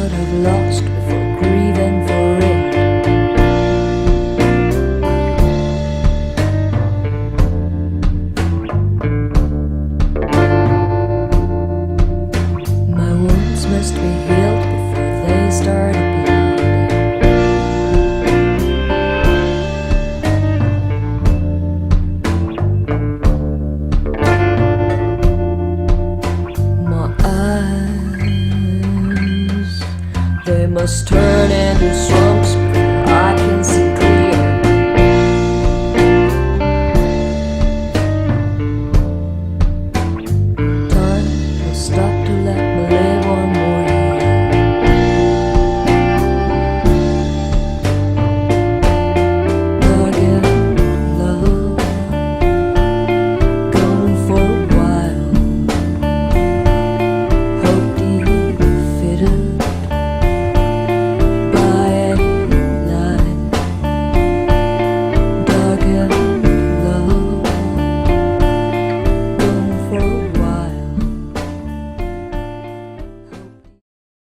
could have lost before grieving for it. My wounds must be healed before they start bleeding. My eyes, they must turn into swamps